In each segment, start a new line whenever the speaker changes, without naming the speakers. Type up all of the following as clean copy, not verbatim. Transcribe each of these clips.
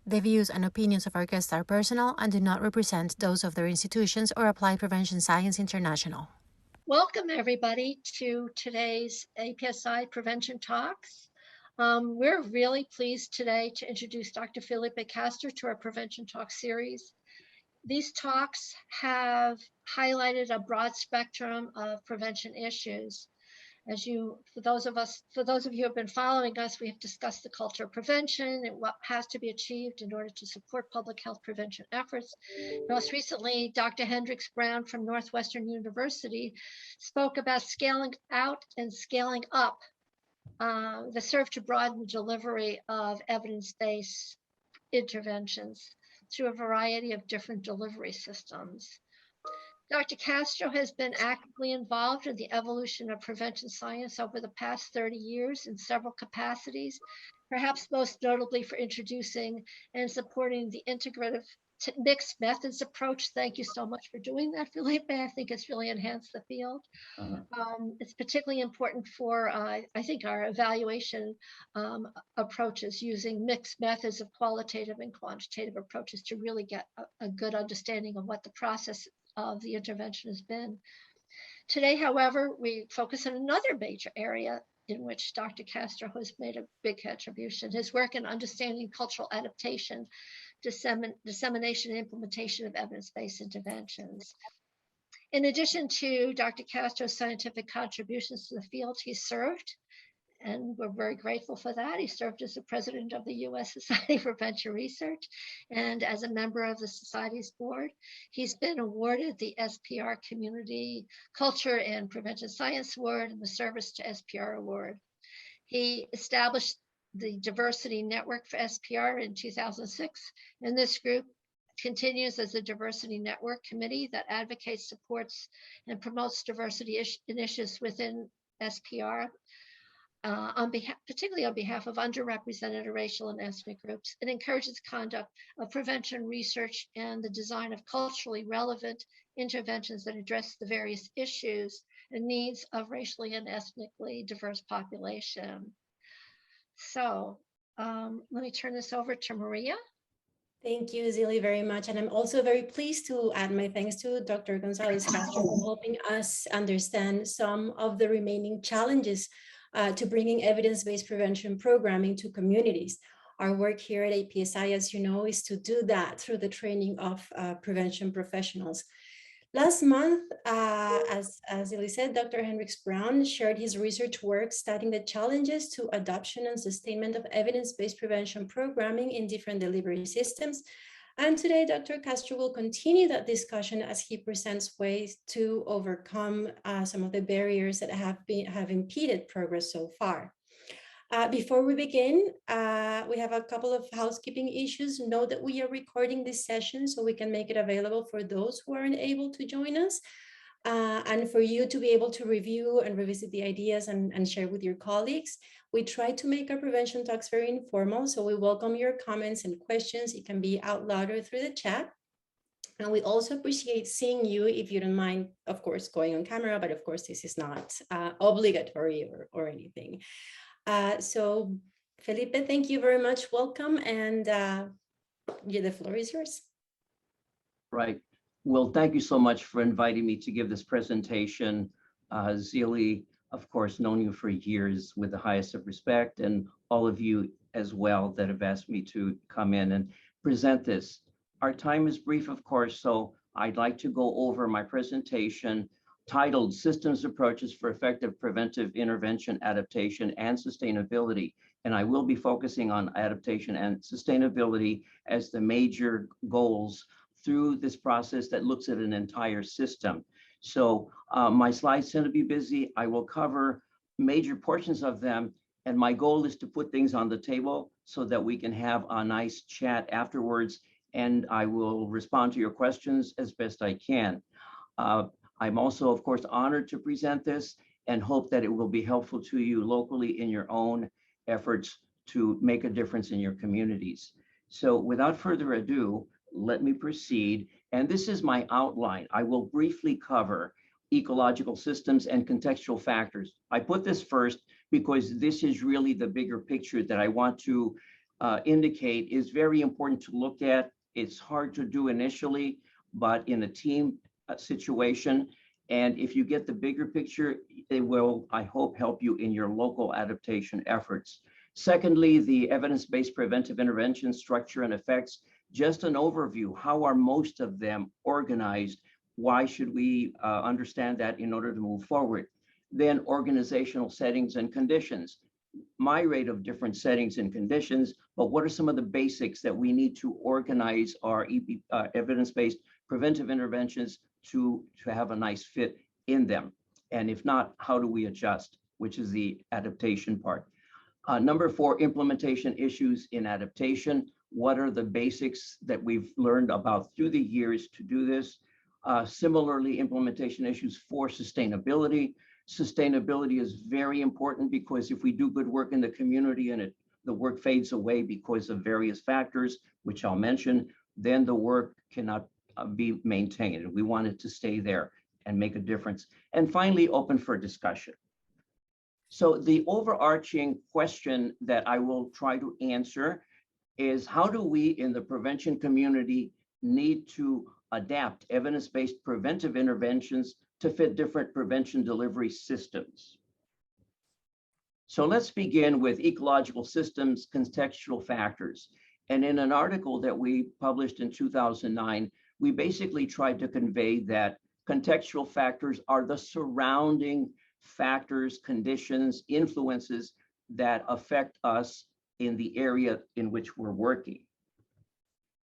The views and opinions of our guests are personal and do not represent those of their institutions or Applied Prevention Science International.
Welcome, everybody, to today's APSI Prevention Talks. We're really pleased today to introduce Dr. Felipe Castro to our Prevention Talk series. These talks have highlighted a broad spectrum of prevention issues. For those of you who have been following us, we have discussed the culture of prevention and what has to be achieved in order to support public health prevention efforts. Most recently, Dr. Hendricks Brown from Northwestern University spoke about scaling out and scaling up that serve to broaden the delivery of evidence-based interventions through a variety of different delivery systems. Dr. Castro has been actively involved in the evolution of prevention science over the past 30 years in several capacities, perhaps most notably for introducing and supporting the integrative mixed methods approach. Thank you so much for doing that, Felipe. I think it's really enhanced the field. It's particularly important for, I think, our evaluation approaches using mixed methods of qualitative and quantitative approaches to really get a good understanding of what the process of the intervention has been. Today, however, we focus on another major area in which Dr. Castro has made a big contribution, his work in understanding cultural adaptation, dissemination and implementation of evidence-based interventions. In addition to Dr. Castro's scientific contributions to the field, he served, and we're very grateful for that. He served as the president of the U.S. Society for Prevention Research and as a member of the Society's board. He's been awarded the SPR Community Culture and Prevention Science Award and the Service to SPR Award. He established the Diversity Network for SPR in 2006, and this group continues as a diversity network committee that advocates, supports, and promotes diversity initiatives within SPR. Particularly on behalf of underrepresented racial and ethnic groups. It encourages conduct of prevention research and the design of culturally relevant interventions that address the various issues and needs of racially and ethnically diverse population. So let me turn this over to Maria.
Thank you, Zilly, very much. And I'm also very pleased to add my thanks to Dr. Gonzalez Castro for helping us understand some of the remaining challenges to bringing evidence-based prevention programming to communities. Our work here at APSI, as you know, is to do that through the training of prevention professionals. Last month, as Zilly said, Dr. Hendricks Brown shared his research work studying the challenges to adoption and sustainment of evidence-based prevention programming in different delivery systems. And today, Dr. Castro will continue that discussion as he presents ways to overcome some of the barriers that have impeded progress so far. Before we begin, we have a couple of housekeeping issues. Note that we are recording this session so we can make it available for those who aren't able to join us. And for you to be able to review and revisit the ideas and share with your colleagues. We try to make our prevention talks very informal, so we welcome your comments and questions. It can be out loud or through the chat. And we also appreciate seeing you if you don't mind, of course, going on camera, but of course, this is not obligatory or anything. So Felipe, thank you very much. Welcome, and the floor is yours.
Right. Well, thank you so much for inviting me to give this presentation. Zilly, of course, known you for years with the highest of respect, and all of you as well that have asked me to come in and present this. Our time is brief, of course, so I'd like to go over my presentation titled Systems Approaches for Effective Preventive Intervention, Adaptation, and Sustainability. And I will be focusing on adaptation and sustainability as the major goals through this process that looks at an entire system. So my slides tend to be busy. I will cover major portions of them, and my goal is to put things on the table so that we can have a nice chat afterwards, and I will respond to your questions as best I can. I'm also, of course, honored to present this and hope that it will be helpful to you locally in your own efforts to make a difference in your communities. So without further ado, let me proceed. And this is my outline. I will briefly cover ecological systems and contextual factors. I put this first because this is really the bigger picture that I want to indicate is very important to look at. It's hard to do initially, but in a team situation, and if you get the bigger picture, it will, I hope, help you in your local adaptation efforts. Secondly, the evidence-based preventive intervention structure and effects, just an overview. How are most of them organized? Why should we understand that in order to move forward? Then organizational settings and conditions. Myriad of different settings and conditions, but what are some of the basics that we need to organize our evidence-based preventive interventions to have a nice fit in them? And if not, how do we adjust, which is the adaptation part. Number 4, implementation issues in adaptation. What are the basics that we've learned about through the years to do this? Similarly, implementation issues for sustainability. Sustainability is very important because if we do good work in the community and the work fades away because of various factors, which I'll mention, then the work cannot be maintained. We want it to stay there and make a difference. And finally, open for discussion. So the overarching question that I will try to answer is, how do we in the prevention community need to adapt evidence-based preventive interventions to fit different prevention delivery systems? So let's begin with ecological systems, contextual factors. And in an article that we published in 2009, we basically tried to convey that contextual factors are the surrounding factors, conditions, influences that affect us in the area in which we're working.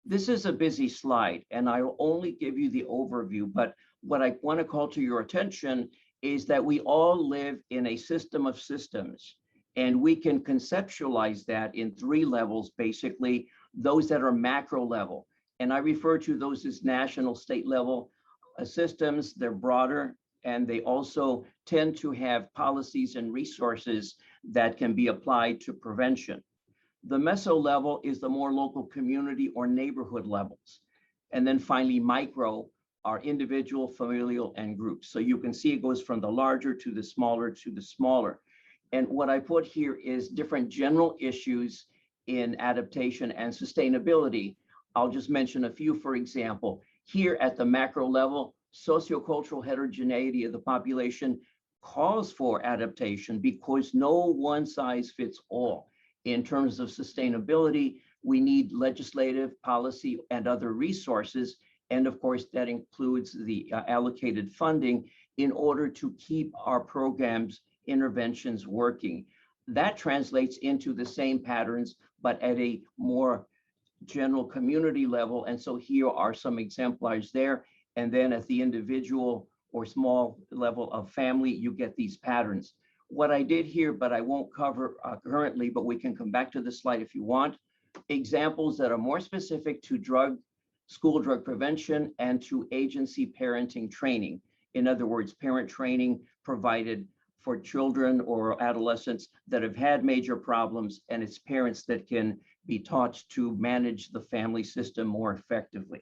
This is a busy slide, and I'll only give you the overview, but what I want to call to your attention is that we all live in a system of systems, and we can conceptualize that in 3 levels, basically, those that are macro level. And I refer to those as national, state level systems. They're broader, and they also tend to have policies and resources that can be applied to prevention. The meso level is the more local community or neighborhood levels. And then finally, micro are individual, familial, and groups. So you can see it goes from the larger to the smaller to the smaller. And what I put here is different general issues in adaptation and sustainability. I'll just mention a few. For example, here at the macro level, sociocultural heterogeneity of the population calls for adaptation because no one size fits all. In terms of sustainability, we need legislative, policy, and other resources. And of course, that includes the allocated funding in order to keep our programs, interventions working. That translates into the same patterns, but at a more general community level. And so here are some exemplars there. And then at the individual or small level of family, you get these patterns. What I did here, but I won't cover currently, but we can come back to this slide if you want, examples that are more specific to school drug prevention and to agency parenting training. In other words, parent training provided for children or adolescents that have had major problems, and it's parents that can be taught to manage the family system more effectively.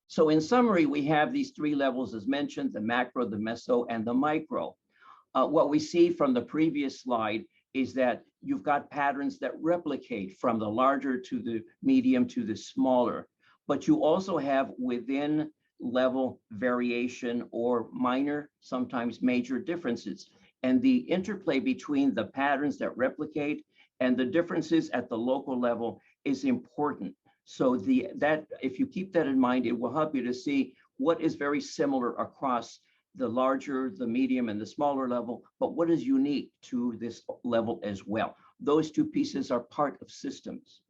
So in summary, we have these 3 levels as mentioned, the macro, the meso, and the micro. What we see from the previous slide is that you've got patterns that replicate from the larger to the medium to the smaller, but you also have within level variation or minor, sometimes major differences. And the interplay between the patterns that replicate and the differences at the local level is important. So if you keep that in mind, it will help you to see what is very similar across the larger, the medium, and the smaller level, but what is unique to this level as well. Those 2 pieces are part of systems.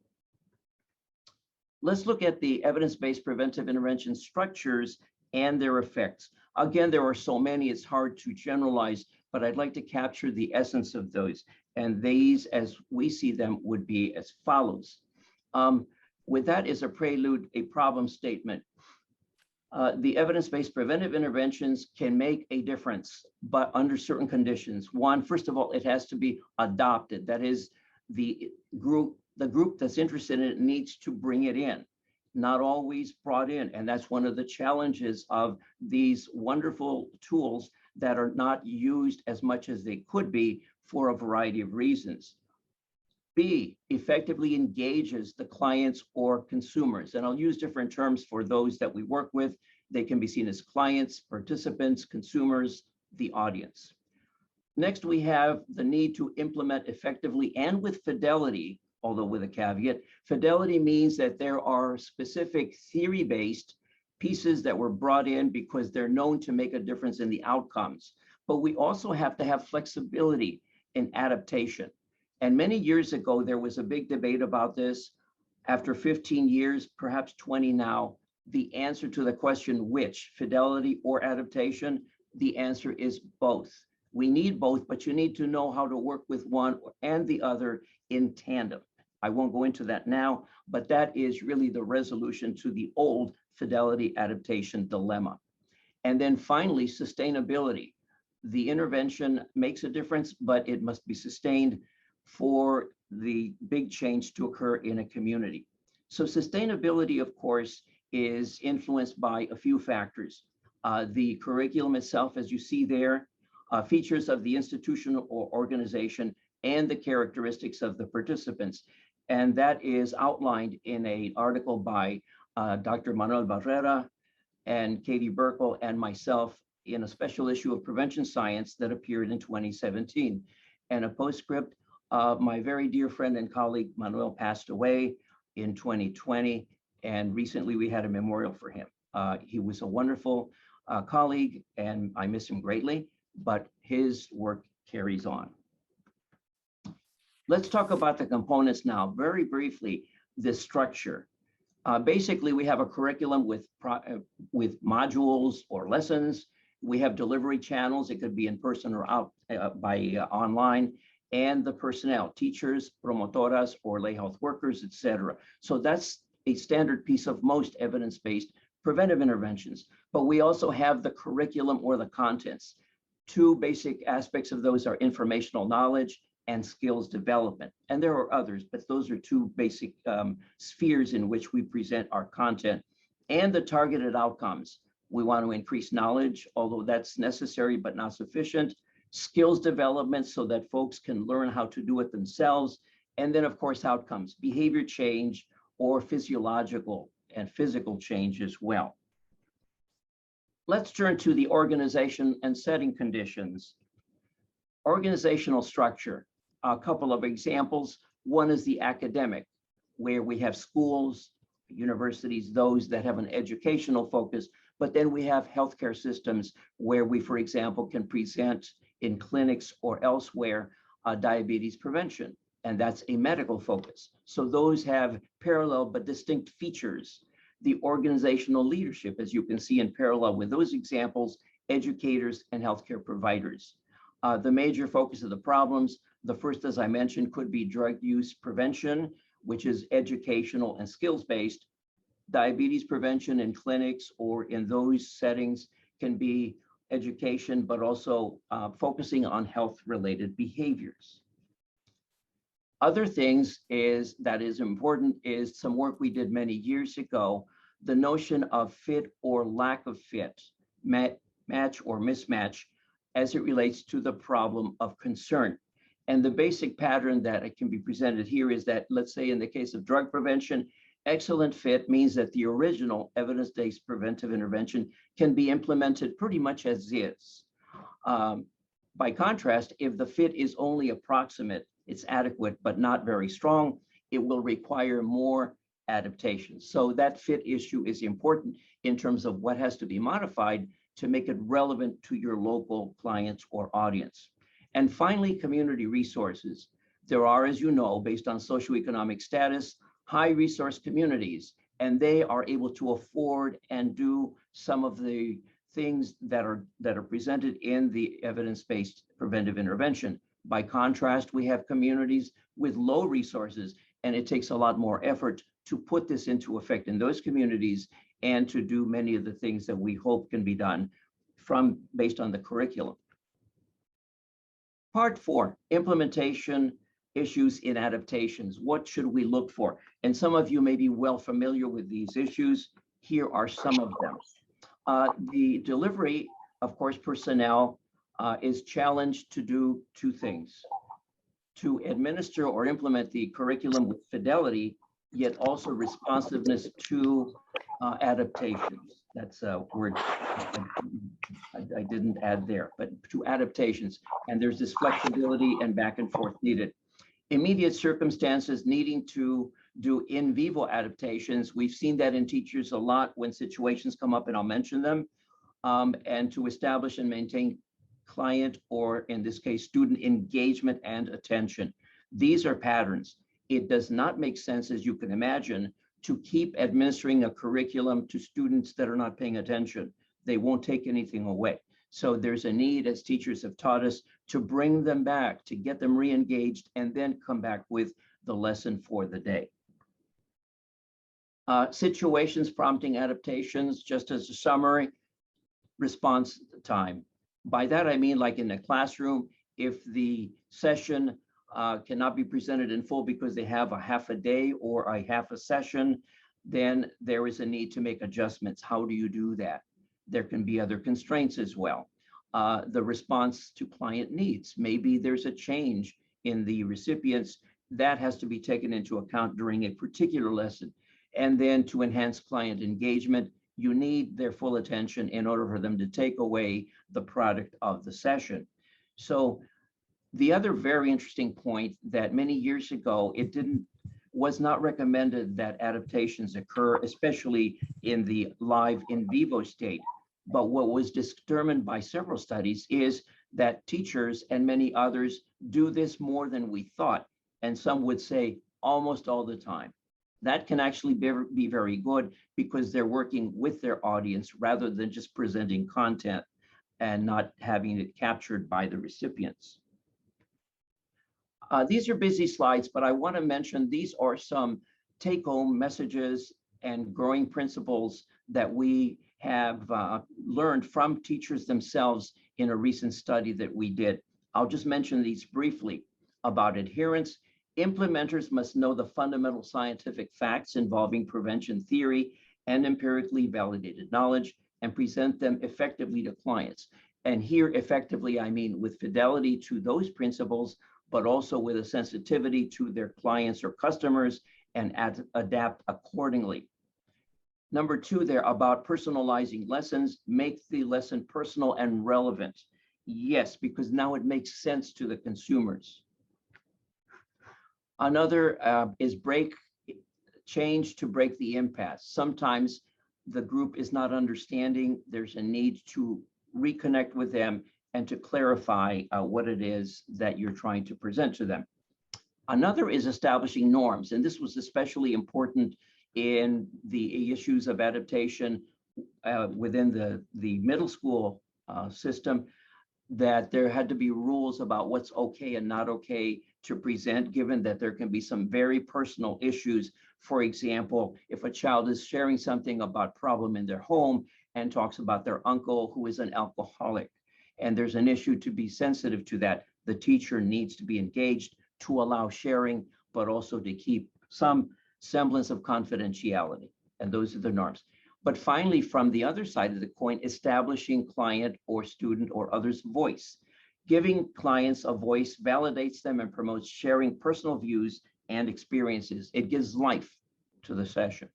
Let's look at the evidence-based preventive intervention structures and their effects. Again, there are so many, it's hard to generalize, but I'd like to capture the essence of those. And these, as we see them, would be as follows. With that as a prelude, a problem statement. The evidence-based preventive interventions can make a difference, but under certain conditions. One, first of all, it has to be adopted. That is, the group that's interested in it needs to bring it in, not always brought in. And that's one of the challenges of these wonderful tools that are not used as much as they could be for a variety of reasons. B, effectively engages the clients or consumers. And I'll use different terms for those that we work with. They can be seen as clients, participants, consumers, the audience. Next, we have the need to implement effectively and with fidelity, although with a caveat. Fidelity means that there are specific theory-based pieces that were brought in because they're known to make a difference in the outcomes. But we also have to have flexibility in adaptation. And many years ago, there was a big debate about this. After 15 years, perhaps 20 now, the answer to the question, which, fidelity or adaptation, the answer is both. We need both, but you need to know how to work with one and the other in tandem. I won't go into that now, but that is really the resolution to the old fidelity adaptation dilemma. And then finally, sustainability. The intervention makes a difference, but it must be sustained for the big change to occur in a community. So sustainability, of course, is influenced by a few factors. The curriculum itself, as you see there, features of the institution or organization, and the characteristics of the participants. And that is outlined in an article by Dr. Manuel Barrera and Katie Burkle and myself in a special issue of Prevention Science that appeared in 2017. And a postscript, my very dear friend and colleague Manuel passed away in 2020, and recently we had a memorial for him. He was a wonderful colleague, and I miss him greatly, but his work carries on. Let's talk about the components now. Very briefly, the structure. Basically, we have a curriculum with modules or lessons. We have delivery channels. It could be in person or out by online, and the personnel, teachers, promotoras, or lay health workers, etc. So that's a standard piece of most evidence-based preventive interventions. But we also have the curriculum or the contents. Two basic aspects of those are informational knowledge and skills development. And there are others, but those are two basic spheres in which we present our content. And the targeted outcomes. We want to increase knowledge, although that's necessary but not sufficient. Skills development so that folks can learn how to do it themselves. And then, of course, outcomes, behavior change or physiological and physical change as well. Let's turn to the organization and setting conditions. Organizational structure, a couple of examples. One is the academic, where we have schools, universities, those that have an educational focus, but then we have healthcare systems where we, for example, can present in clinics or elsewhere diabetes prevention, and that's a medical focus. So those have parallel but distinct features. The organizational leadership, as you can see in parallel with those examples, educators and healthcare providers. The major focus of the problems, the first, as I mentioned, could be drug use prevention, which is educational and skills-based. Diabetes prevention in clinics or in those settings can be education, but also focusing on health-related behaviors. Other things that is important is some work we did many years ago, the notion of fit or lack of fit, match or mismatch, as it relates to the problem of concern. And the basic pattern that it can be presented here is that, let's say in the case of drug prevention, excellent fit means that the original evidence-based preventive intervention can be implemented pretty much as is. By contrast, if the fit is only approximate, it's adequate but not very strong, it will require more adaptation. So that fit issue is important in terms of what has to be modified to make it relevant to your local clients or audience. And finally, community resources. There are, as you know, based on socioeconomic status, high resource communities, and they are able to afford and do some of the things that are presented in the evidence-based preventive intervention. By contrast, we have communities with low resources, and it takes a lot more effort to put this into effect in those communities and to do many of the things that we hope can be done based on the curriculum. Part 4, implementation issues in adaptations. What should we look for? And some of you may be well familiar with these issues. Here are some of them. The delivery, of course, personnel is challenged to do two things: to administer or implement the curriculum with fidelity, yet also responsiveness to adaptations. That's a word I didn't add there, but to adaptations. And there's this flexibility and back and forth needed. Immediate circumstances needing to do in vivo adaptations. We've seen that in teachers a lot when situations come up, and I'll mention them. And to establish and maintain client, or in this case, student engagement and attention. These are patterns. It does not make sense, as you can imagine, to keep administering a curriculum to students that are not paying attention. They won't take anything away. So there's a need, as teachers have taught us, to bring them back, to get them re-engaged, and then come back with the lesson for the day. Situations prompting adaptations, just as a summary, response time. By that, I mean, like in a classroom, if the session cannot be presented in full because they have a half a day or a half a session, then there is a need to make adjustments. How do you do that? There can be other constraints as well. The response to client needs. Maybe there's a change in the recipients that has to be taken into account during a particular lesson. And then to enhance client engagement, you need their full attention in order for them to take away the product of the session. So the other very interesting point that many years ago, was not recommended that adaptations occur, especially in the live in vivo state. But what was determined by several studies is that teachers and many others do this more than we thought. And some would say almost all the time. That can actually be very good because they're working with their audience rather than just presenting content and not having it captured by the recipients. These are busy slides, but I want to mention these are some take-home messages and growing principles that we have learned from teachers themselves in a recent study that we did. I'll just mention these briefly. About adherence, implementers must know the fundamental scientific facts involving prevention theory and empirically validated knowledge and present them effectively to clients. And here, effectively, I mean with fidelity to those principles, but also with a sensitivity to their clients or customers and adapt accordingly. Number two, they're about personalizing lessons, make the lesson personal and relevant. Yes, because now it makes sense to the consumers. Another is change to break the impasse. Sometimes the group is not understanding. There's a need to reconnect with them and to clarify what it is that you're trying to present to them. Another is establishing norms, and this was especially important in the issues of adaptation within the middle school system, that there had to be rules about what's okay and not okay to present, given that there can be some very personal issues. For example, if a child is sharing something about problem in their home and talks about their uncle who is an alcoholic, and there's an issue to be sensitive to that, the teacher needs to be engaged to allow sharing, but also to keep some semblance of confidentiality. And those are the norms. But finally, from the other side of the coin, establishing client or student or others' voice. Giving clients a voice validates them and promotes sharing personal views and experiences. It gives life to the session.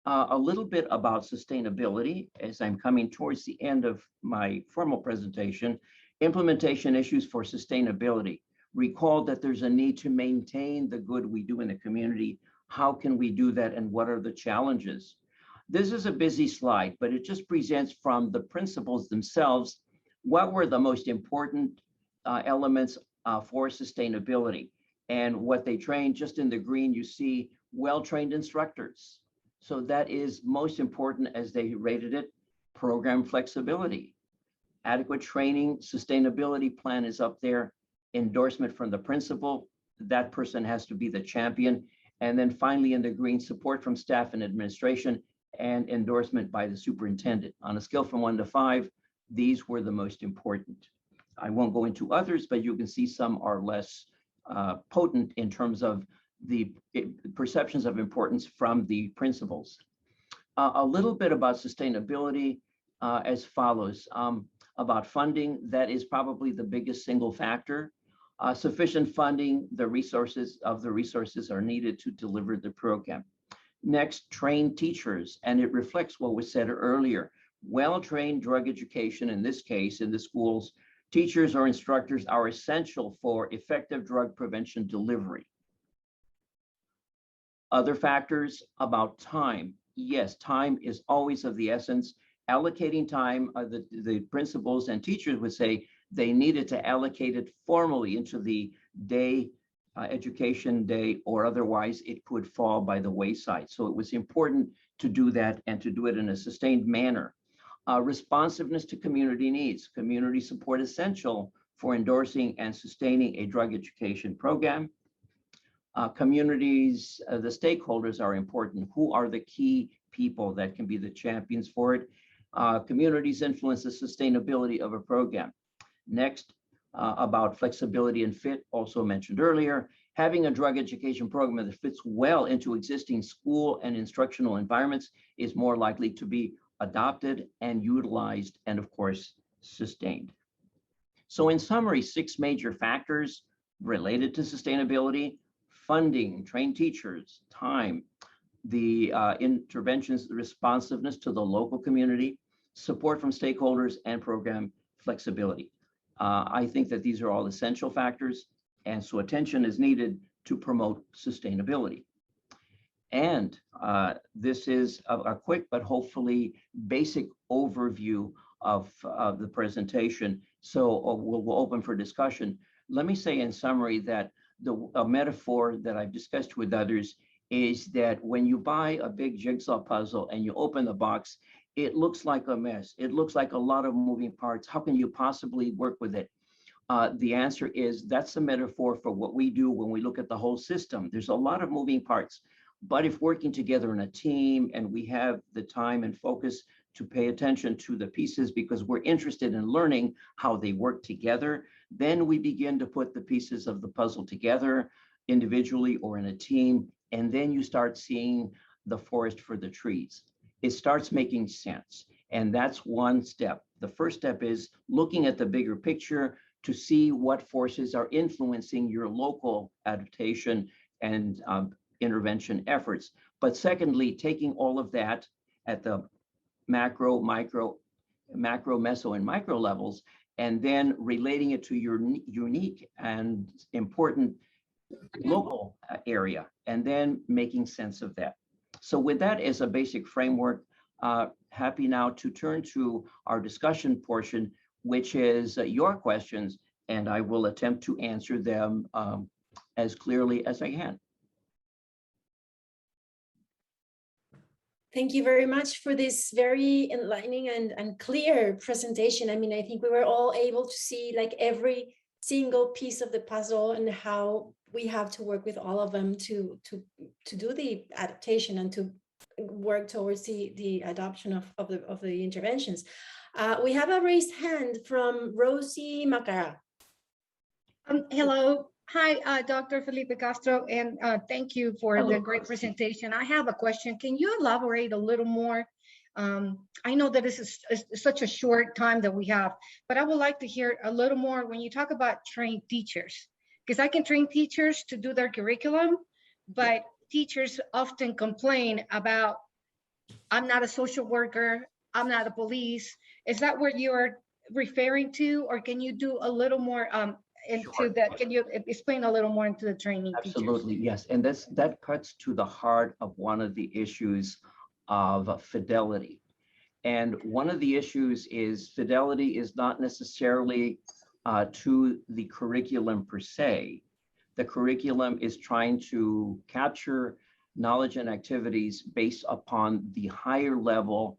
A little bit about sustainability as I'm coming towards the end of my formal presentation. Implementation issues for sustainability. Recall that there's a need to maintain the good we do in the community. How can we do that, and what are the challenges? This is a busy slide, but it just presents from the principles themselves what were the most important elements for sustainability. And what they trained, just in the green, you see well-trained instructors. So that is most important, as they rated it. Program flexibility, adequate training, sustainability plan is up there, endorsement from the principal, that person has to be the champion. And then finally in the green, support from staff and administration and endorsement by the superintendent. On a scale from 1 to 5, these were the most important. I won't go into others, but you can see some are less potent in terms of the perceptions of importance from the principals. A little bit about sustainability as follows. About funding, that is probably the biggest single factor. Sufficient funding, the resources are needed to deliver the program. Next, trained teachers, and it reflects what was said earlier. Well-trained drug education, in this case, in the schools, teachers or instructors are essential for effective drug prevention delivery. Other factors about time. Yes, time is always of the essence. Allocating time, the principals and teachers would say they needed to allocate it formally into the day, education day, or otherwise it could fall by the wayside. So it was important to do that and to do it in a sustained manner. Responsiveness to community needs. Community support essential for endorsing and sustaining a drug education program. Communities, the stakeholders are important. Who are the key people that can be the champions for it? Communities influence the sustainability of a program. Next, about flexibility and fit, also mentioned earlier. Having a drug education program that fits well into existing school and instructional environments is more likely to be adopted and utilized, and of course, sustained. So in summary, 6 major factors related to sustainability: funding, trained teachers, time, the interventions, the responsiveness to the local community, support from stakeholders, and program flexibility. I think that these are all essential factors, and so attention is needed to promote sustainability. And this is a quick but hopefully basic overview of the presentation. So we'll open for discussion. Let me say in summary that a metaphor that I've discussed with others is that when you buy a big jigsaw puzzle and you open the box, it looks like a mess. It looks like a lot of moving parts. How can you possibly work with it? The answer is that's a metaphor for what we do when we look at the whole system. There's a lot of moving parts, but if working together in a team and we have the time and focus to pay attention to the pieces because we're interested in learning how they work together, then we begin to put the pieces of the puzzle together individually or in a team, and then you start seeing the forest for the trees. It starts making sense, and that's one step. The first step is looking at the bigger picture to see what forces are influencing your local adaptation and intervention efforts. But secondly, taking all of that at the macro, micro, meso, and micro levels, and then relating it to your unique and important local area, and then making sense of that. So with that as a basic framework, happy now to turn to our discussion portion, which is your questions, and I will attempt to answer them as clearly as I can.
Thank you very much for this very enlightening and clear presentation. I mean, I think we were all able to see like every single piece of the puzzle and how we have to work with all of them to do the adaptation and to work towards the adoption of the interventions. We have a raised hand from Rosie Macara.
Hello. Hi, Dr. Felipe Castro, and thank you for the great presentation. I have a question. Can you elaborate a little more? I know that this is such a short time that we have, but I would like to hear a little more when you talk about trained teachers, because I can train teachers to do their curriculum, but teachers often complain about, I'm not a social worker, I'm not a police. Is that what you're referring to, or can you do a little more into that? Can you explain a little more into the training
Absolutely,
teachers?
yes. And that cuts to the heart of one of the issues of fidelity. And one of the issues is fidelity is not necessarily to the curriculum per se. The curriculum is trying to capture knowledge and activities based upon the higher level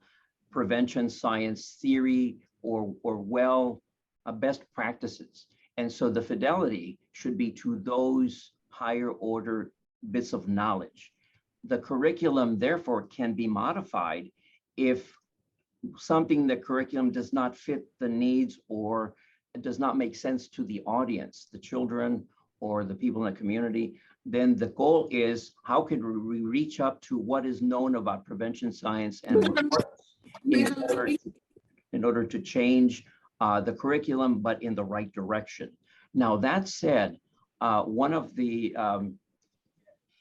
prevention science theory or best practices. And so the fidelity should be to those higher order bits of knowledge. The curriculum, therefore, can be modified if something the curriculum does not fit the needs or does not make sense to the audience, the children or the people in the community. Then the goal is how can we reach up to what is known about prevention science and in order to change the curriculum, but in the right direction. Now, that said, one of the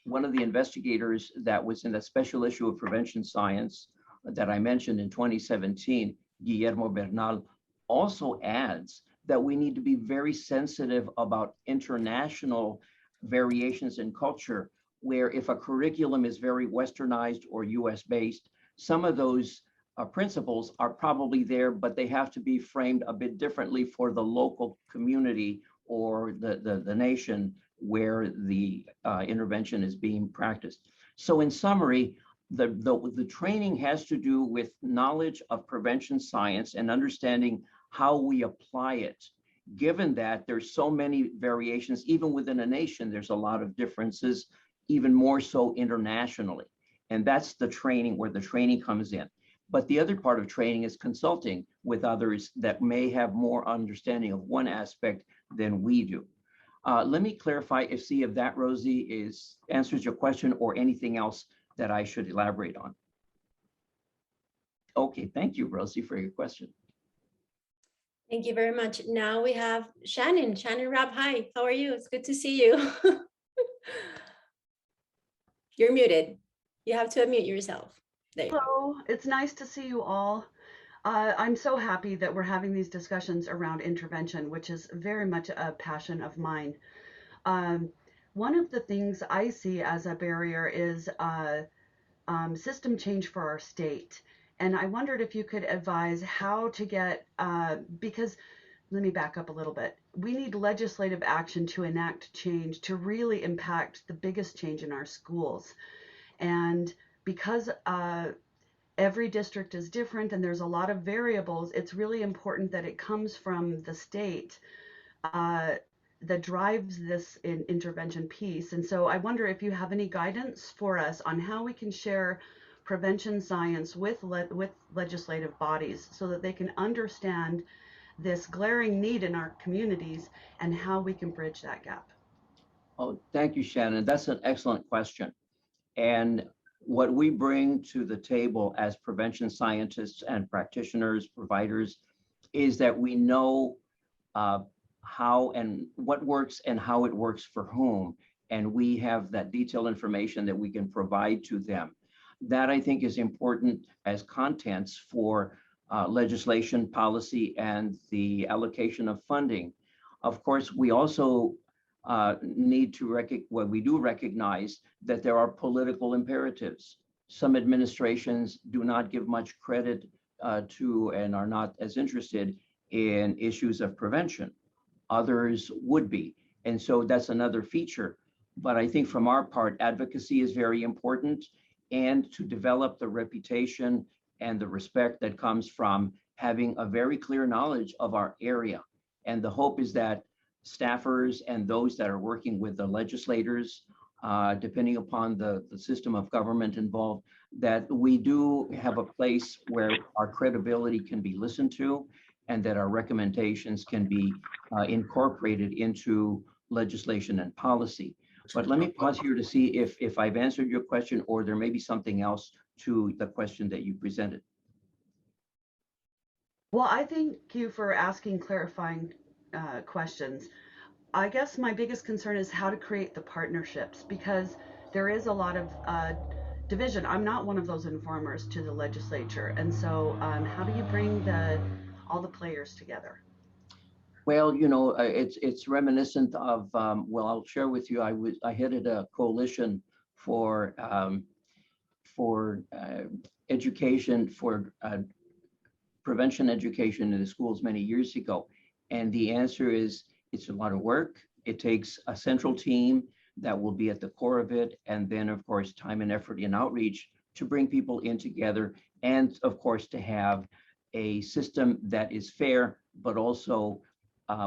investigators that was in the special issue of Prevention Science that I mentioned in 2017, Guillermo Bernal, also adds that we need to be very sensitive about international variations in culture, where if a curriculum is very westernized or US based, some of those principles are probably there, but they have to be framed a bit differently for the local community or the nation where the intervention is being practiced. So in summary, the training has to do with knowledge of prevention science and understanding how we apply it. Given that there's so many variations, even within a nation, there's a lot of differences, even more so internationally. And that's the training, where the training comes in. But the other part of training is consulting with others that may have more understanding of one aspect than we do. Let me clarify see if that, Rosie, answers your question or anything else that I should elaborate on. Okay, thank you, Rosie, for your question.
Thank you very much. Now we have Shannon. Shannon Rabb, hi, how are you? It's good to see you. You're muted. You have to unmute yourself. There you go.
Hello, it's nice to see you all. I'm so happy that we're having these discussions around intervention, which is very much a passion of mine. One of the things I see as a barrier is system change for our state. And I wondered if you could advise how to get, because let me back up a little bit. We need legislative action to enact change to really impact the biggest change in our schools. And because every district is different and there's a lot of variables, it's really important that it comes from the state that drives this intervention piece. And so I wonder if you have any guidance for us on how we can share prevention science with legislative bodies so that they can understand this glaring need in our communities and how we can bridge that gap.
Oh, thank you, Shannon. That's an excellent question. And what we bring to the table as prevention scientists and practitioners, providers, is that we know how and what works and how it works for whom. And we have that detailed information that we can provide to them. That, I think, is important as contents for legislation, policy, and the allocation of funding. Of course, we also need to recognize that there are political imperatives. Some administrations do not give much credit to and are not as interested in issues of prevention. Others would be. And so that's another feature. But I think from our part, advocacy is very important, and to develop the reputation and the respect that comes from having a very clear knowledge of our area. And the hope is that staffers and those that are working with the legislators, depending upon the system of government involved, that we do have a place where our credibility can be listened to and that our recommendations can be incorporated into legislation and policy. But let me pause here to see if I've answered your question, or there may be something else to the question that you presented.
Well, I thank you for asking clarifying questions. I guess my biggest concern is how to create the partnerships, because there is a lot of division. I'm not one of those informers to the legislature. And so how do you bring all the players together?
Well, you know, it's reminiscent of, well, I'll share with you, I headed a coalition for education, for prevention education in the schools many years ago. And the answer is, it's a lot of work. It takes a central team that will be at the core of it. And then, of course, time and effort in outreach to bring people in together. And of course, to have a system that is fair, but also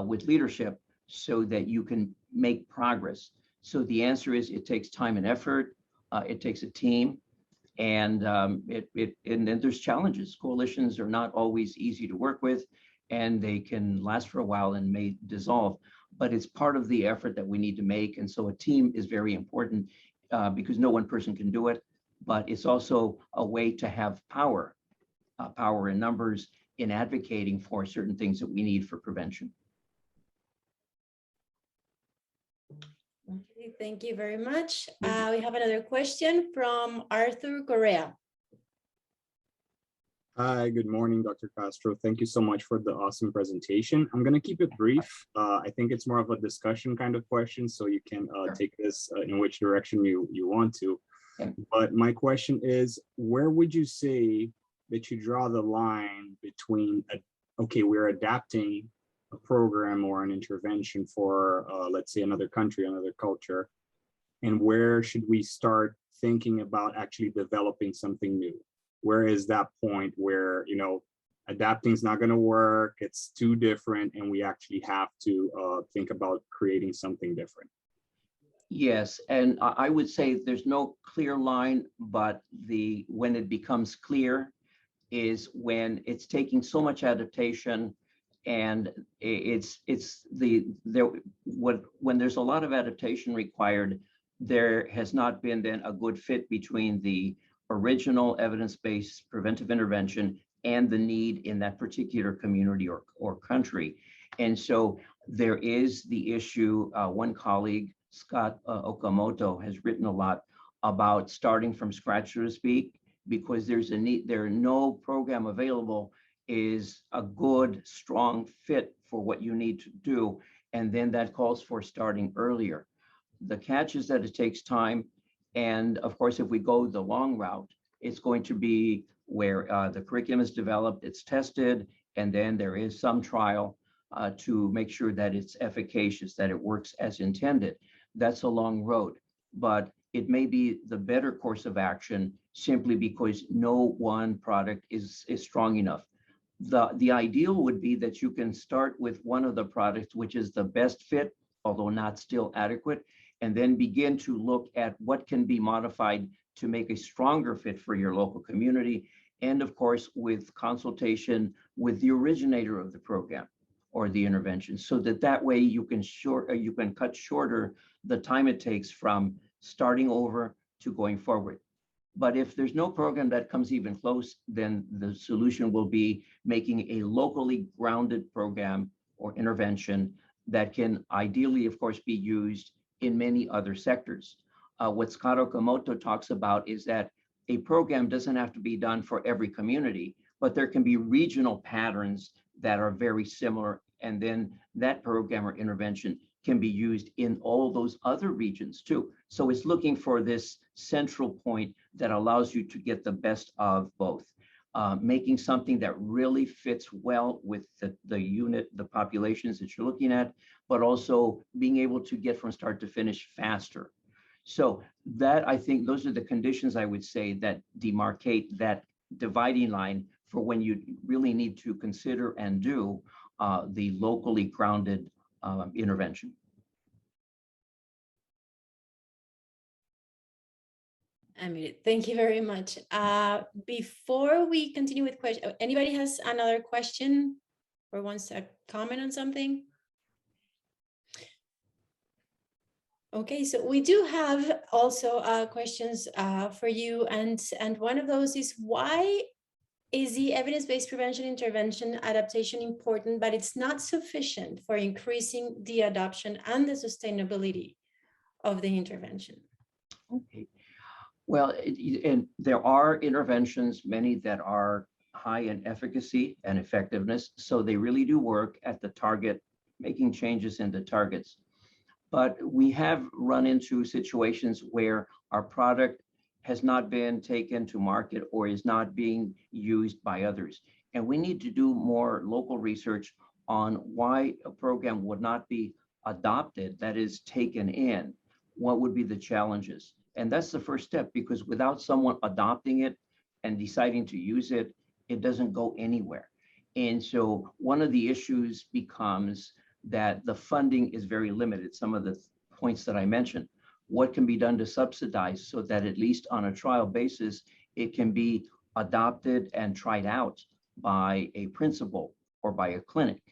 with leadership so that you can make progress. So the answer is, it takes time and effort. It takes a team. And and then there's challenges. Coalitions are not always easy to work with, and they can last for a while and may dissolve, but it's part of the effort that we need to make. And so a team is very important because no one person can do it, but it's also a way to have power in numbers in advocating for certain things that we need for prevention.
Okay, thank you very much. We have another question from Arthur Correa.
Hi, good morning, Dr. Castro. Thank you so much for the awesome presentation. I'm going to keep it brief. I think it's more of a discussion kind of question, so you can take this in which direction you want to.
Okay.
But my question is, where would you say that you draw the line between, okay, we're adapting a program or an intervention for, let's say, another country, another culture, and where should we start thinking about actually developing something new? Where is that point where, you know, adapting is not going to work, it's too different, and we actually have to think about creating something different?
Yes, and I would say there's no clear line, but when it becomes clear is when it's taking so much adaptation, and when there's a lot of adaptation required, there has not been then a good fit between the original evidence-based preventive intervention and the need in that particular community or country. And so there is the issue, one colleague, Scott Okamoto, has written a lot about starting from scratch, so to speak, because there's a need, no program available is a good, strong fit for what you need to do. And then that calls for starting earlier. The catch is that it takes time. And of course, if we go the long route, it's going to be where the curriculum is developed, it's tested, and then there is some trial to make sure that it's efficacious, that it works as intended. That's a long road, but it may be the better course of action simply because no one product is strong enough. The ideal would be that you can start with one of the products which is the best fit, although not still adequate, and then begin to look at what can be modified to make a stronger fit for your local community. And of course, with consultation with the originator of the program or the intervention, so that way you can cut shorter the time it takes from starting over to going forward. But if there's no program that comes even close, then the solution will be making a locally grounded program or intervention that can ideally, of course, be used in many other sectors. What Scott Okamoto talks about is that a program doesn't have to be done for every community, but there can be regional patterns that are very similar. And then that program or intervention can be used in all those other regions too. So it's looking for this central point that allows you to get the best of both, making something that really fits well with the unit, the populations that you're looking at, but also being able to get from start to finish faster. So that, I think those are the conditions I would say that demarcate that dividing line for when you really need to consider and do the locally grounded intervention.
I mean, thank you very much. Before we continue with questions, anybody has another question or wants to comment on something? Okay, so we do have also questions for you, and one of those is, why is the evidence-based prevention intervention adaptation important, but it's not sufficient for increasing the adoption and the sustainability of the intervention?
Okay. Well, and there are interventions, many that are high in efficacy and effectiveness, so they really do work at the target, making changes in the targets. But we have run into situations where our product has not been taken to market or is not being used by others. And we need to do more local research on why a program would not be adopted, that is taken in. What would be the challenges? And that's the first step, because without someone adopting it and deciding to use it, it doesn't go anywhere. And so one of the issues becomes that the funding is very limited. Some of the points that I mentioned, what can be done to subsidize so that at least on a trial basis, it can be adopted and tried out by a principal or by a clinic.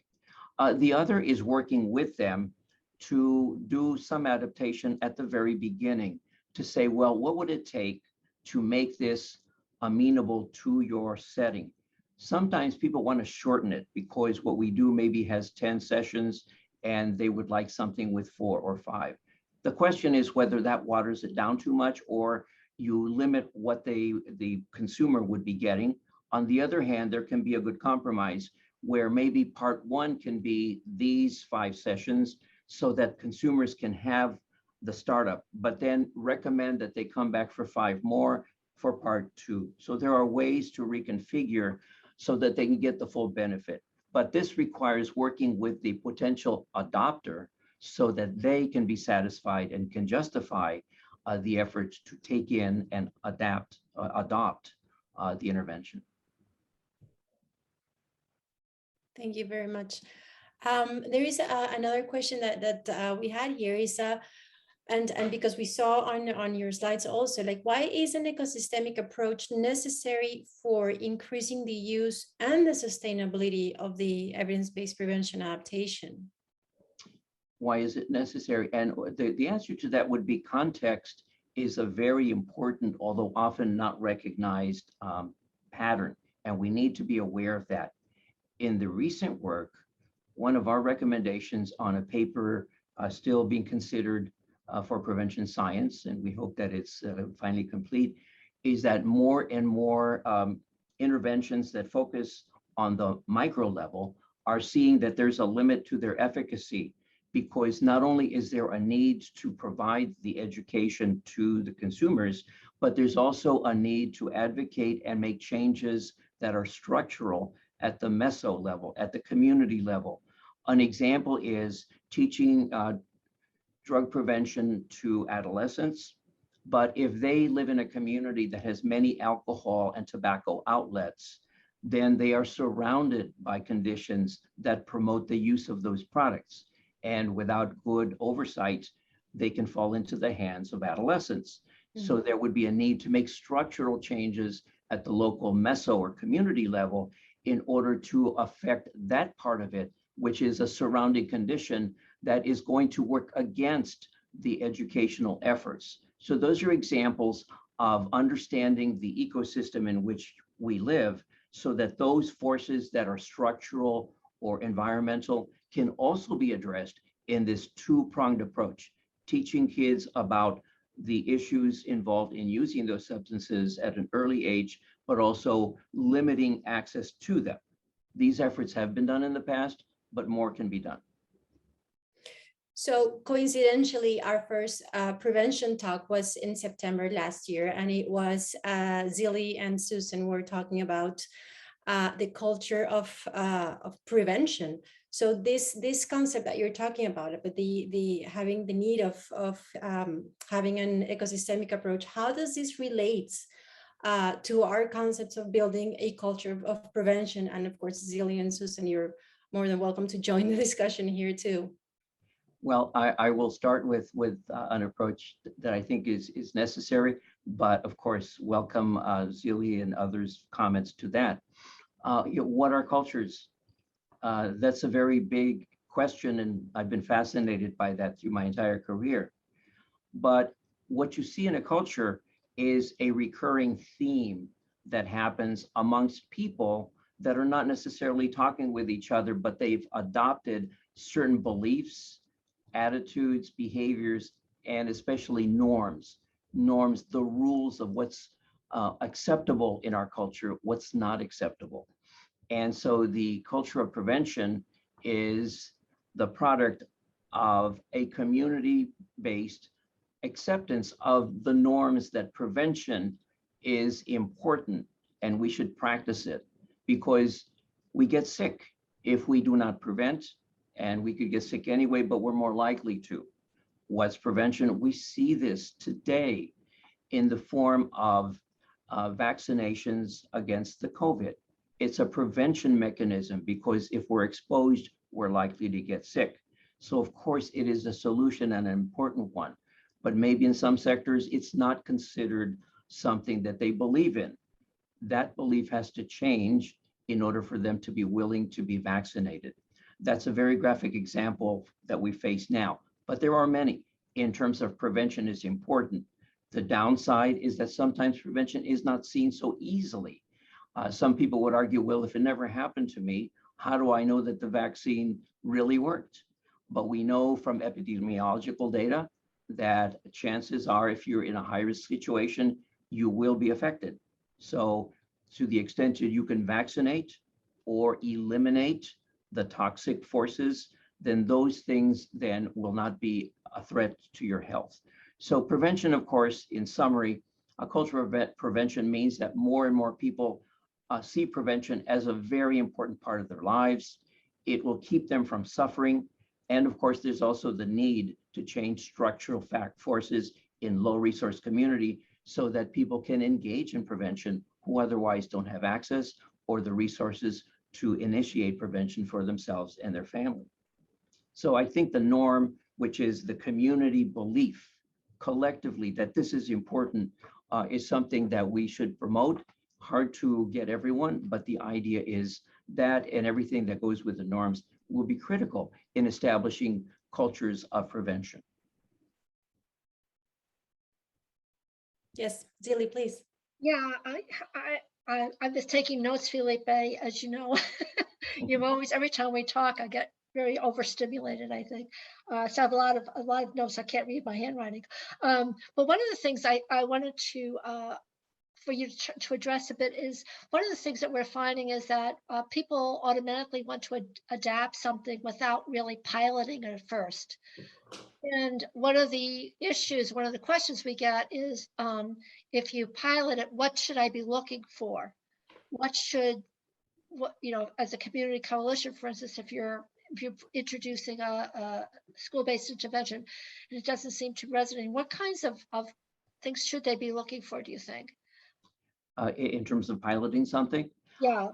The other is working with them to do some adaptation at the very beginning to say, well, what would it take to make this amenable to your setting? Sometimes people want to shorten it because what we do maybe has 10 sessions and they would like something with 4 or 5. The question is whether that waters it down too much or you limit what the consumer would be getting. On the other hand, there can be a good compromise where maybe part one can be these 5 sessions so that consumers can have the startup, but then recommend that they come back for 5 more for part 2. So there are ways to reconfigure so that they can get the full benefit. But this requires working with the potential adopter so that they can be satisfied and can justify the efforts to take in and adopt the intervention.
Thank you very much. There is another question that we had here is, and because we saw on your slides also, like, why is an ecosystemic approach necessary for increasing the use and the sustainability of the evidence-based prevention adaptation?
Why is it necessary? And the answer to that would be context is a very important, although often not recognized pattern. And we need to be aware of that. In the recent work, one of our recommendations on a paper still being considered for prevention science, and we hope that it's finally complete, is that more and more interventions that focus on the micro level are seeing that there's a limit to their efficacy, because not only is there a need to provide the education to the consumers, but there's also a need to advocate and make changes that are structural at the meso-level, at the community level. An example is teaching drug prevention to adolescents, but if they live in a community that has many alcohol and tobacco outlets, then they are surrounded by conditions that promote the use of those products. And without good oversight, they can fall into the hands of adolescents. So there would be a need to make structural changes at the local meso or community level in order to affect that part of it, which is a surrounding condition that is going to work against the educational efforts. So those are examples of understanding the ecosystem in which we live, so that those forces that are structural or environmental can also be addressed in this two-pronged approach, teaching kids about the issues involved in using those substances at an early age, but also limiting access to them. These efforts have been done in the past, but more can be done.
So coincidentally, our first prevention talk was in September last year, and it was Zilly and Susan were talking about the culture of prevention. So this concept that you're talking about the having the need of having an ecosystemic approach, how does this relate to our concepts of building a culture of prevention? And of course, Zilly and Susan, you're more than welcome to join the discussion here too.
Well, I will start with an approach that I think is necessary, but of course, welcome Zilly and others' comments to that. What are cultures? That's a very big question, and I've been fascinated by that through my entire career. But what you see in a culture is a recurring theme that happens amongst people that are not necessarily talking with each other, but they've adopted certain beliefs, attitudes, behaviors, and especially norms, the rules of what's acceptable in our culture, what's not acceptable. And so the culture of prevention is the product of a community-based acceptance of the norms that prevention is important and we should practice it, because we get sick if we do not prevent, and we could get sick anyway, but we're more likely to. What's prevention? We see this today in the form of vaccinations against the COVID. It's a prevention mechanism, because if we're exposed, we're likely to get sick. So of course it is a solution and an important one, but maybe in some sectors, it's not considered something that they believe in. That belief has to change in order for them to be willing to be vaccinated. That's a very graphic example that we face now, but there are many. In terms of prevention is important. The downside is that sometimes prevention is not seen so easily. Some people would argue, well, if it never happened to me, how do I know that the vaccine really worked? But we know from epidemiological data that chances are, if you're in a high-risk situation, you will be affected. So to the extent that you can vaccinate or eliminate the toxic forces, then those things then will not be a threat to your health. So prevention, of course, in summary, a culture of prevention means that more and more people see prevention as a very important part of their lives. It will keep them from suffering. And of course, there's also the need to change structural forces in low resource community so that people can engage in prevention who otherwise don't have access or the resources to initiate prevention for themselves and their family. So I think the norm, which is the community belief collectively that this is important, is something that we should promote. Hard to get everyone, but the idea is that and everything that goes with the norms will be critical in establishing cultures of prevention.
Yes, Zilly, please.
Yeah, I'm just taking notes, Felipe. As you know, you've always, every time we talk, I get very overstimulated, I think. So I have a lot of notes. I can't read my handwriting. But one of the things I wanted to for you to address a bit is one of the things that we're finding is that people automatically want to adapt something without really piloting it at first. And one of the issues, one of the questions we get is, if you pilot it, what should I be looking for? What, you know, as a community coalition, for instance, if you're introducing a school-based intervention and it doesn't seem to resonate, what kinds of things should they be looking for, do you think?
In terms of piloting something?
Yeah.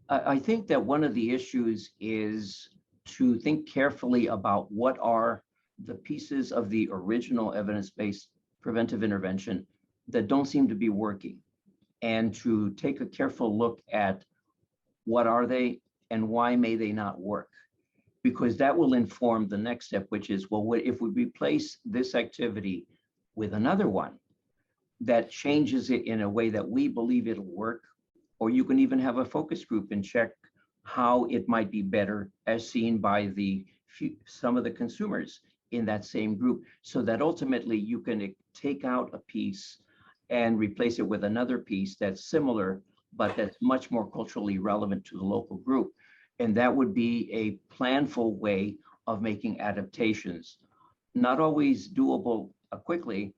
I think that one of the issues is to think carefully about what are the pieces of the original evidence-based preventive intervention that don't seem to be working, and to take a careful look at what are they and why may they not work, because that will inform the next step, which is, well, what if we replace this activity with another one that changes it in a way that we believe it'll work? Or you can even have a focus group and check how it might be better as seen by some of the consumers in that same group, so that ultimately you can take out a piece and replace it with another piece that's similar, but that's much more culturally relevant to the local group. And that would be a planful way of making adaptations. Not always doable quickly,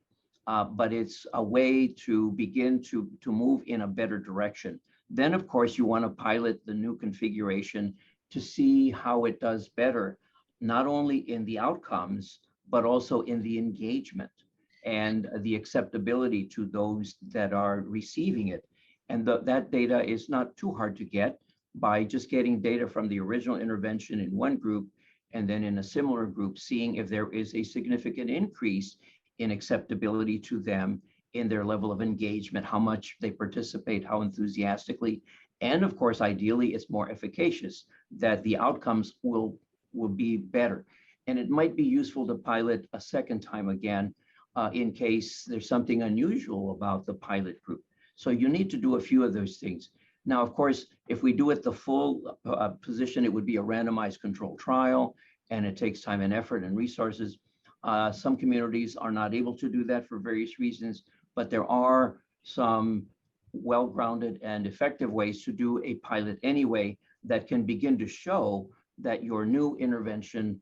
but it's a way to begin to move in a better direction. Then, of course, you want to pilot the new configuration to see how it does better, not only in the outcomes, but also in the engagement and the acceptability to those that are receiving it. And that data is not too hard to get by just getting data from the original intervention in one group and then in a similar group, seeing if there is a significant increase in acceptability to them, in their level of engagement, how much they participate, how enthusiastically, and of course, ideally, it's more efficacious, that the outcomes will be better. And it might be useful to pilot a second time again in case there's something unusual about the pilot group. So you need to do a few of those things. Now, of course, if we do it the full position, it would be a randomized controlled trial, and it takes time and effort and resources. Some communities are not able to do that for various reasons, but there are some well-grounded and effective ways to do a pilot anyway that can begin to show that your new intervention,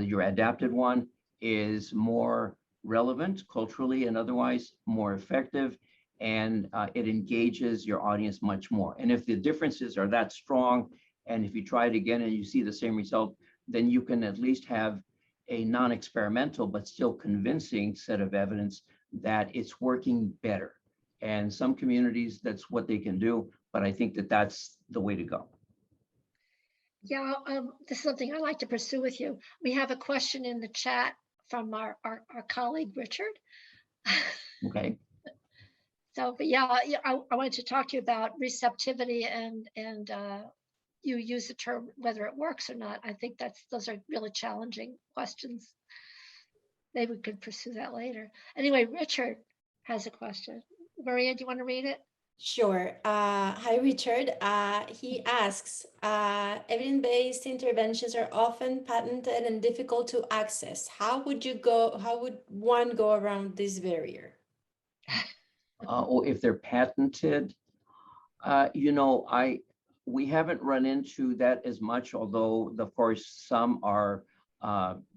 your adapted one, is more relevant culturally and otherwise, more effective, and it engages your audience much more. And if the differences are that strong, and if you try it again and you see the same result, then you can at least have a non-experimental but still convincing set of evidence that it's working better. And some communities, that's what they can do, but I think that that's the way to go.
Yeah, this is something I'd like to pursue with you. We have a question in the chat from our colleague, Richard.
Okay.
So, but yeah, I wanted to talk to you about receptivity, and you use the term whether it works or not. I think those are really challenging questions. Maybe we could pursue that later. Anyway, Richard has a question. Maria, do you want to read it?
Sure. Hi, Richard. He asks, evidence-based interventions are often patented and difficult to access. How would one go around this barrier?
Or if they're patented, we haven't run into that as much, although of course some are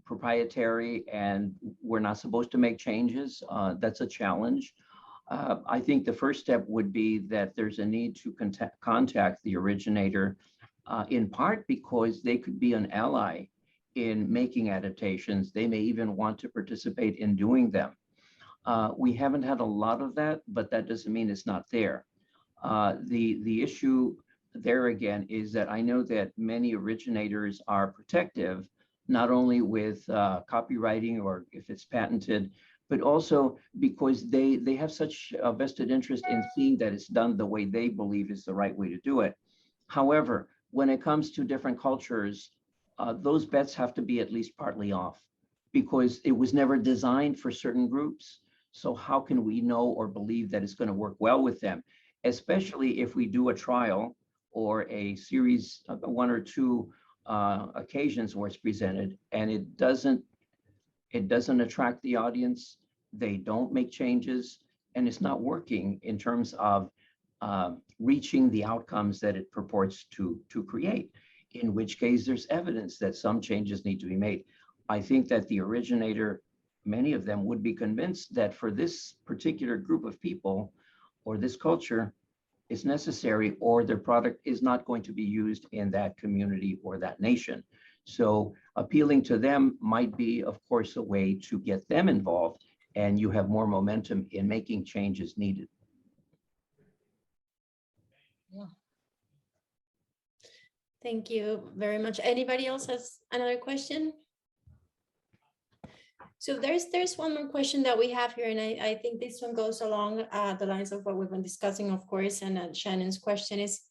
proprietary and we're not supposed to make changes. That's a challenge. I think the first step would be that there's a need to contact the originator, in part because they could be an ally in making adaptations. They may even want to participate in doing them. We haven't had a lot of that, but that doesn't mean it's not there. The issue there again is that I know that many originators are protective, not only with copywriting or if it's patented, but also because they have such a vested interest in seeing that it's done the way they believe is the right way to do it. However, when it comes to different cultures, those bets have to be at least partly off because it was never designed for certain groups. So how can we know or believe that it's going to work well with them, especially if we do a trial or a series of one or two occasions where it's presented and it doesn't attract the audience, they don't make changes, and it's not working in terms of reaching the outcomes that it purports to create, in which case there's evidence that some changes need to be made. I think that the originator, many of them would be convinced that for this particular group of people or this culture, it's necessary or their product is not going to be used in that community or that nation. So appealing to them might be, of course, a way to get them involved and you have more momentum in making changes needed.
Yeah.
Thank you very much. Anybody else has another question? So there's one more question that we have here, and I think this one goes along the lines of what we've been discussing, of course, and Shannon's question is,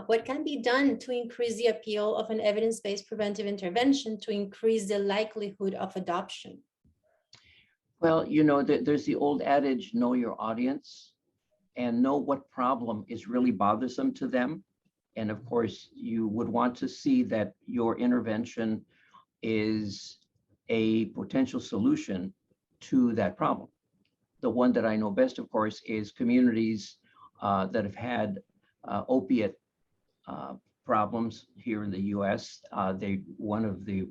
what can be done to increase the appeal of an evidence-based preventive intervention to increase the likelihood of adoption?
Well, there's the old adage, know your audience and know what problem is really bothersome to them. And of course, you would want to see that your intervention is a potential solution to that problem. The one that I know best, of course, is communities that have had opiate problems here in the US. One of the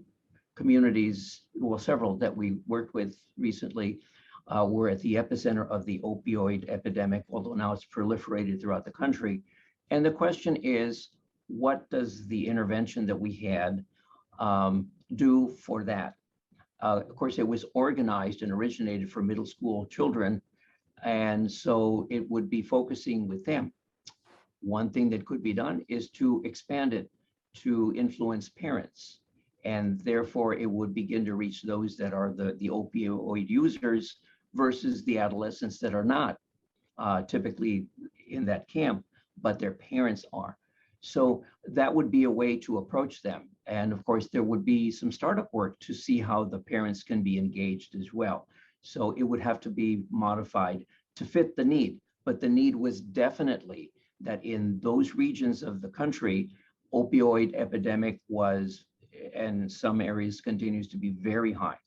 communities, well, several that we worked with recently were at the epicenter of the opioid epidemic, although now it's proliferated throughout the country. And the question is, what does the intervention that we had do for that? Of course, it was organized and originated for middle school children, and so it would be focusing with them. One thing that could be done is to expand it to influence parents, and therefore it would begin to reach those that are the opioid users versus the adolescents that are not typically in that camp, but their parents are. So that would be a way to approach them. And of course, there would be some startup work to see how the parents can be engaged as well. So it would have to be modified to fit the need. But the need was definitely that in those regions of the country, opioid epidemic was, and some areas continues to be very high.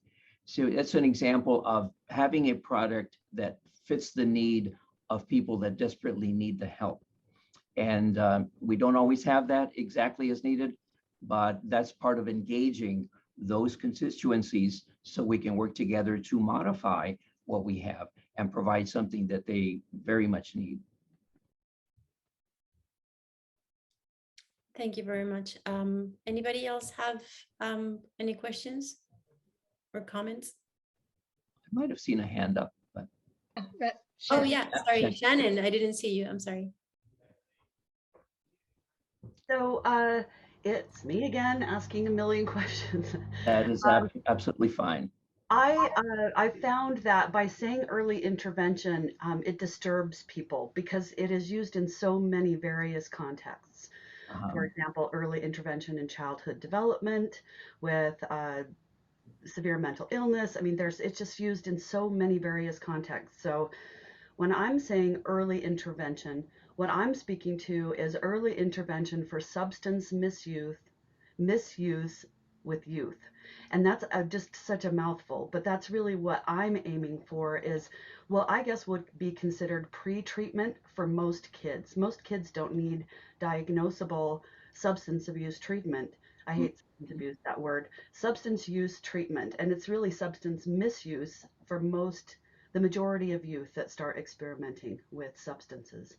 So that's an example of having a product that fits the need of people that desperately need the help. And we don't always have that exactly as needed, but that's part of engaging those constituencies so we can work together to modify what we have and provide something that they very much need.
Thank you very much. Anybody else have any questions or comments?
I might have seen a hand up, but.
Oh yeah, sorry, Shannon, I didn't see you, I'm sorry.
So it's me again asking a million questions.
That is absolutely fine.
I found that by saying early intervention, it disturbs people because it is used in so many various contexts. For example, early intervention in childhood development with severe mental illness. I mean, it's just used in so many various contexts. So When I'm saying early intervention, what I'm speaking to is early intervention for substance misuse with youth. And that's just such a mouthful, but that's really what I'm aiming for is, well, I guess would be considered pre-treatment for most kids. Most kids don't need diagnosable substance abuse treatment. I hate substance abuse, that word, substance use treatment. And it's really substance misuse for the majority of youth that start experimenting with substances.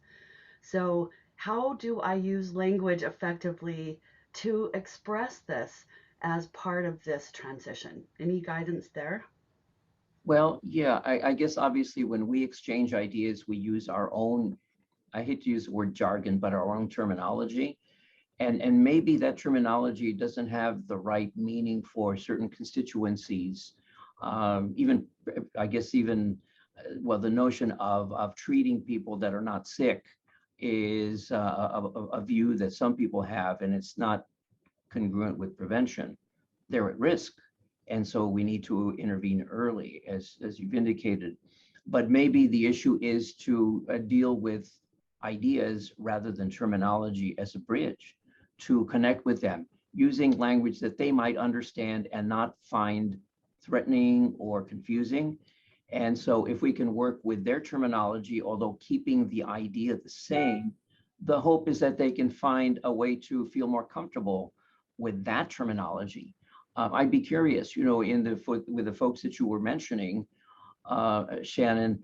So how do I use language effectively to express this as part of this transition? Any guidance there?
Well, yeah, I guess obviously when we exchange ideas, we use our own, I hate to use the word jargon, but our own terminology. And maybe that terminology doesn't have the right meaning for certain constituencies. Even, I guess even, well, the notion of treating people that are not sick is a view that some people have, and it's not congruent with prevention. They're at risk. And so we need to intervene early, as you've indicated. But maybe the issue is to deal with ideas rather than terminology as a bridge to connect with them using language that they might understand and not find threatening or confusing. And so if we can work with their terminology, although keeping the idea the same, the hope is that they can find a way to feel more comfortable with that terminology. I'd be curious, with the folks that you were mentioning, Shannon,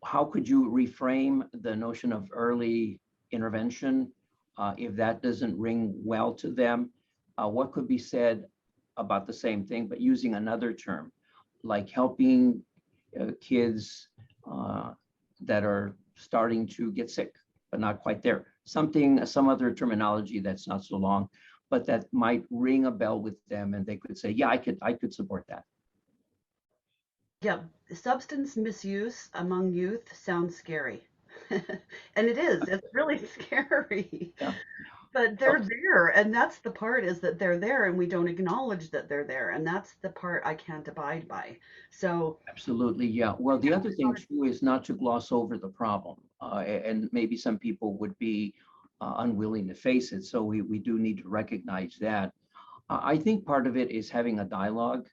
how could you reframe the notion of early intervention if that doesn't ring well to them? What could be said about the same thing, but using another term, like helping kids that are starting to get sick, but not quite there? Some other terminology that's not so long, but that might ring a bell with them, and they could say, "Yeah, I could support that."
Yeah, substance misuse among youth sounds scary. And it is, it's really scary.
Yeah.
But they're there, and that's the part is that they're there and we don't acknowledge that they're there. And that's the part I can't abide by. So
Absolutely, yeah. Well, the other thing too is not to gloss over the problem, and maybe some people would be unwilling to face it. So we do need to recognize that. I think part of it is having a dialogue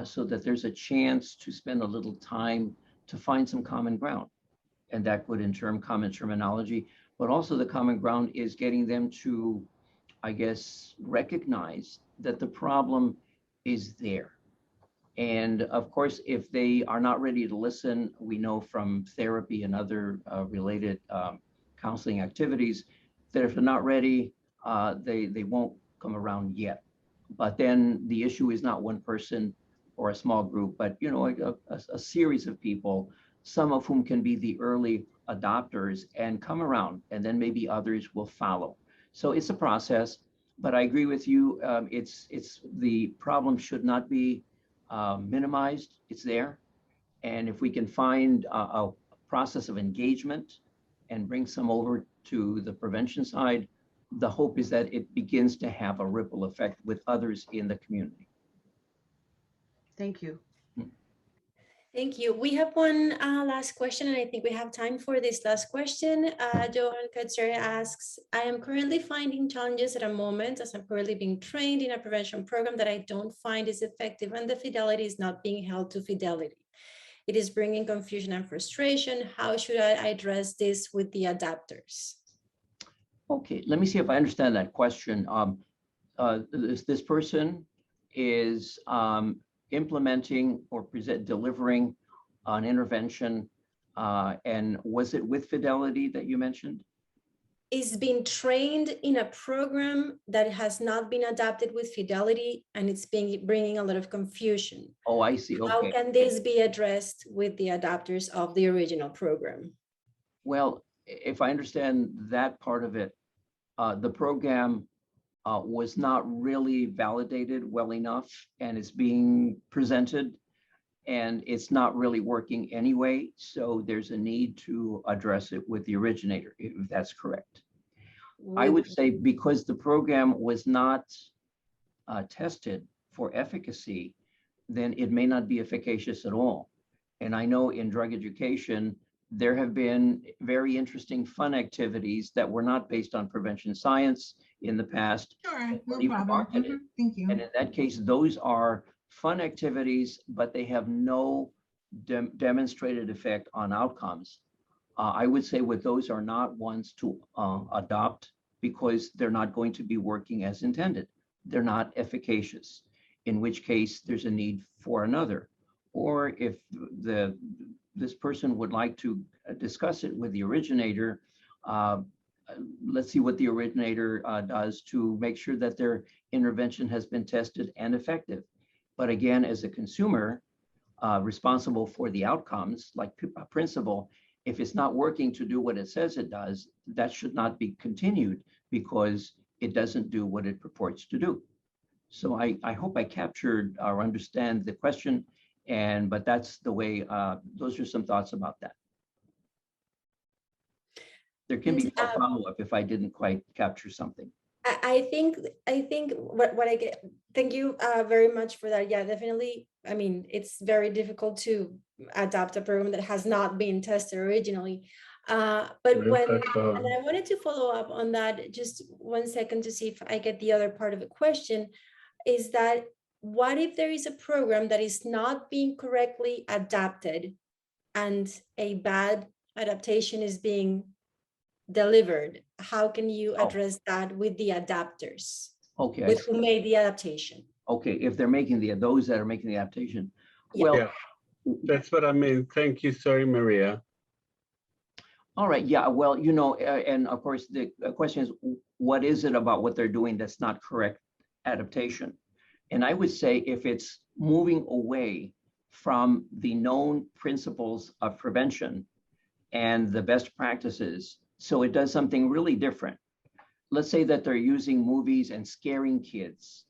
so that there's a chance to spend a little time to find some common ground. And that could in turn common terminology, but also the common ground is getting them to, I guess, recognize that the problem is there. And of course, if they are not ready to listen, we know from therapy and other related counseling activities that if they're not ready, they won't come around yet. But then the issue is not one person or a small group, but a series of people, some of whom can be the early adopters and come around, and then maybe others will follow. So it's a process, but I agree with you. It's the problem should not be minimized. It's there, and if we can find a process of engagement and bring some over to the prevention side, the hope is that it begins to have a ripple effect with others in the community.
thank you.
Thank you. We have one last question, and I think we have time for this last question. Johan Kutzer asks, I am currently finding challenges at a moment as I'm currently being trained in a prevention program that I don't find is effective, and the fidelity is not being held to fidelity. It is bringing confusion and frustration. How should I address this with the adapters?
Okay, let me see if I understand that question. This person is implementing or delivering an intervention, and was it with fidelity that you mentioned?
Is being trained in a program that has not been adapted with fidelity, and it's bringing a lot of confusion.
Oh, I see. Okay.
How can this be addressed with the adapters of the original program?
Well, if I understand that part of it, the program was not really validated well enough, and it's being presented, and it's not really working anyway. So there's a need to address it with the originator, if that's correct. I would say because the program was not tested for efficacy, then it may not be efficacious at all. And I know in drug education, There have been very interesting fun activities that were not based on prevention science in the past.
Sure, no
Even
problem.
marketed.
Thank you.
And in that case, those are fun activities, but they have no demonstrated effect on outcomes. I would say with those are not ones to adopt because they're not going to be working as intended. They're not efficacious, in which case there's a need for another. Or if this person would like to discuss it with the originator, let's see what the originator does to make sure that their intervention has been tested and effective. But again, as a consumer responsible for the outcomes, like a principal, if it's not working to do what it says it does, that should not be continued because it doesn't do what it purports to do. So I hope I captured or understand the question, but that's the way, those are some thoughts about that. There can be more follow-up if I didn't quite capture something.
I think what I get, thank you very much for that. Yeah, definitely. I mean, it's very difficult to adapt a program that has not been tested originally. But and I wanted to follow up on that just 1 second to see if I get the other part of the question, is that what if there is a program that is not being correctly adapted and a bad adaptation is being delivered? How can you address that with the adapters?
Okay.
With who made the adaptation?
Okay, if they're making those that are making the adaptation.
Yeah.
Well,
yeah, that's what I mean. Thank you. Sorry, Maria.
all right. Yeah. Well, and of course, the question is, what is it about what they're doing that's not correct adaptation? And I would say if it's moving away from the known principles of prevention and the best practices, so it does something really different. Let's say that they're using movies and scaring kids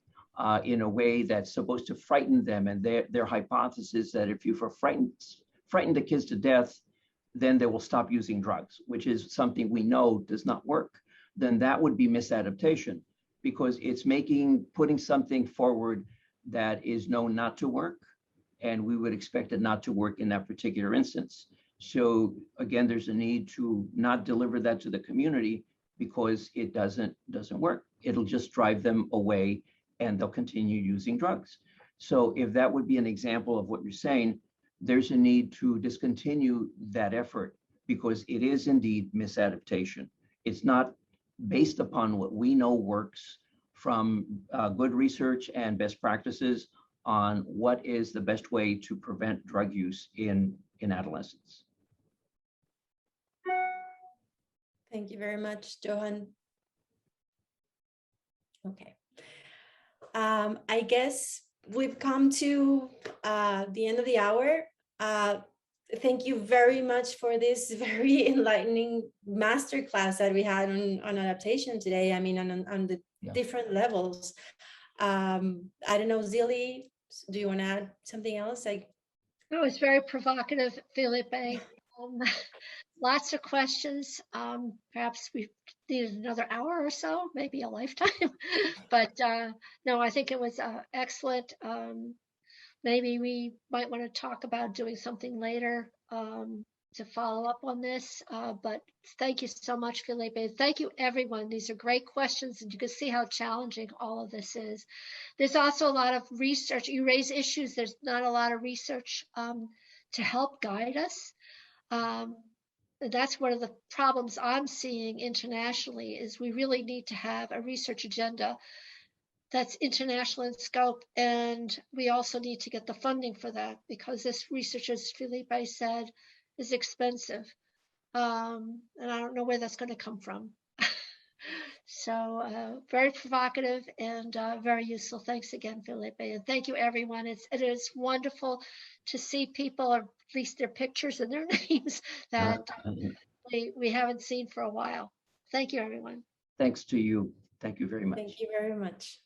in a way that's supposed to frighten them, and their hypothesis that if you frighten the kids to death, then they will stop using drugs, which is something we know does not work. Then that would be misadaptation, because it's putting something forward that is known not to work, and we would expect it not to work in that particular instance. So again, there's a need to not deliver that to the community because it doesn't work. It'll just drive them away and they'll continue using drugs. So if that would be an example of what you're saying, there's a need to discontinue that effort because it is indeed misadaptation. It's not based upon what we know works from good research and best practices on what is the best way to prevent drug use in adolescents.
Thank you very much, Johan. Okay. I guess we've come to the end of the hour. Thank you very much for this very enlightening masterclass that we had on adaptation today. I mean, on the different levels. I don't know, Zilly, do you want to add something else?
No, it's very provocative, Felipe. Lots of questions. Perhaps we needed another hour or so, maybe a lifetime. But no, I think it was excellent. Maybe we might want to talk about doing something later to follow up on this. But thank you so much, Felipe. Thank you, everyone. These are great questions, and you can see how challenging all of this is. There's also a lot of research. You raise issues. There's not a lot of research to help guide us. That's one of the problems I'm seeing internationally is we really need to have a research agenda that's international in scope, and we also need to get the funding for that because this research, as Felipe said, is expensive, and I don't know where that's going to come from. So very provocative and very useful. Thanks again, Felipe, and thank you, everyone. It is wonderful to see people, or at least their pictures and their names that we haven't seen for a while. Thank you, everyone.
Thanks to you. Thank you very much.
Thank you very much.